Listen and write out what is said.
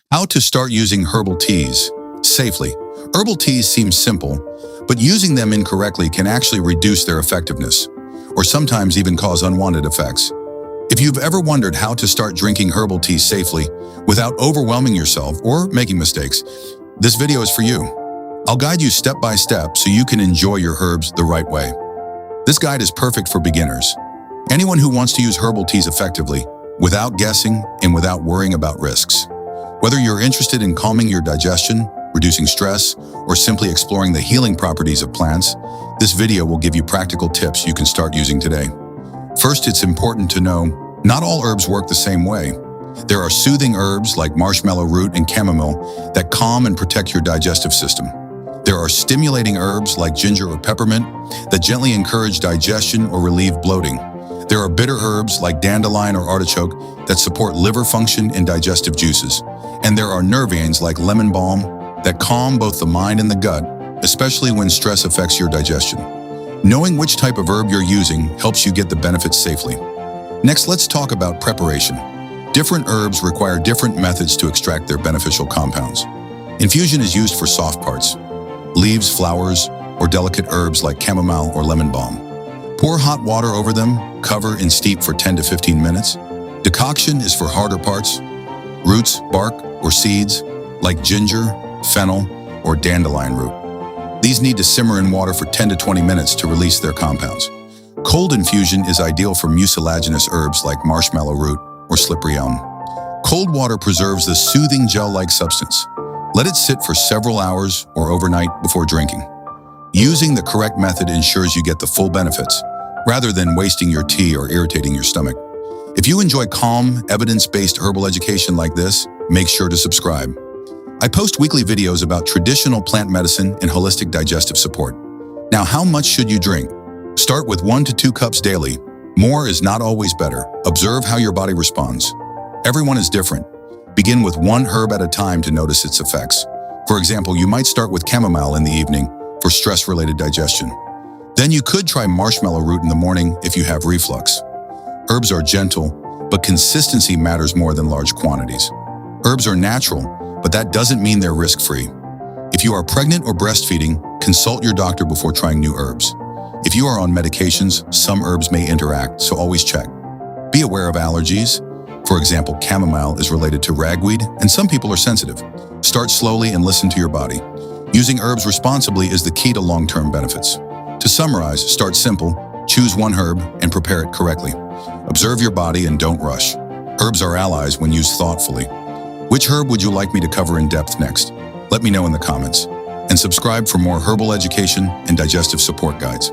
How to start using herbal teas safely. Herbal teas seem simple, but using them incorrectly can actually reduce their effectiveness, or sometimes even cause unwanted effects. If you've ever wondered how to start drinking herbal teas safely without overwhelming yourself or making mistakes, this video is for you. I'll guide you step by step so you can enjoy your herbs the right way. This guide is perfect for beginners. Anyone who wants to use herbal teas effectively, without guessing and without worrying about risks. Whether you're interested in calming your digestion, reducing stress, or simply exploring the healing properties of plants, this video will give you practical tips you can start using today. First, it's important to know, not all herbs work the same way. There are soothing herbs like marshmallow root and chamomile that calm and protect your digestive system. There are stimulating herbs like ginger or peppermint that gently encourage digestion or relieve bloating. There are bitter herbs like dandelion or artichoke that support liver function and digestive juices. And there are nervaines like lemon balm that calm both the mind and the gut, especially when stress affects your digestion. Knowing which type of herb you're using helps you get the benefits safely. Next, let's talk about preparation. Different herbs require different methods to extract their beneficial compounds. Infusion is used for soft parts, leaves, flowers, or delicate herbs like chamomile or lemon balm. Pour hot water over them, cover and steep for 10 to 15 minutes. Decoction is for harder parts, roots, bark, or seeds like ginger, fennel, or dandelion root. These need to simmer in water for 10 to 20 minutes to release their compounds. Cold infusion is ideal for mucilaginous herbs like marshmallow root or slippery elm. Cold water preserves the soothing gel-like substance. Let it sit for several hours or overnight before drinking. Using the correct method ensures you get the full benefits, rather than wasting your tea or irritating your stomach. If you enjoy calm, evidence-based herbal education like this, make sure to subscribe. I post weekly videos about traditional plant medicine and holistic digestive support. Now, how much should you drink? Start with 1 to 2 cups daily. More is not always better. Observe how your body responds. Everyone is different. Begin with one herb at a time to notice its effects. For example, you might start with chamomile in the evening for stress-related digestion. Then you could try marshmallow root in the morning if you have reflux. Herbs are gentle, but consistency matters more than large quantities. Herbs are natural, but that doesn't mean they're risk-free. If you are pregnant or breastfeeding, consult your doctor before trying new herbs. If you are on medications, some herbs may interact, so always check. Be aware of allergies. For example, chamomile is related to ragweed, and some people are sensitive. Start slowly and listen to your body. Using herbs responsibly is the key to long-term benefits. To summarize, start simple, choose one herb, and prepare it correctly. Observe your body and don't rush. Herbs are allies when used thoughtfully. Which herb would you like me to cover in depth next? Let me know in the comments. And subscribe for more herbal education and digestive support guides.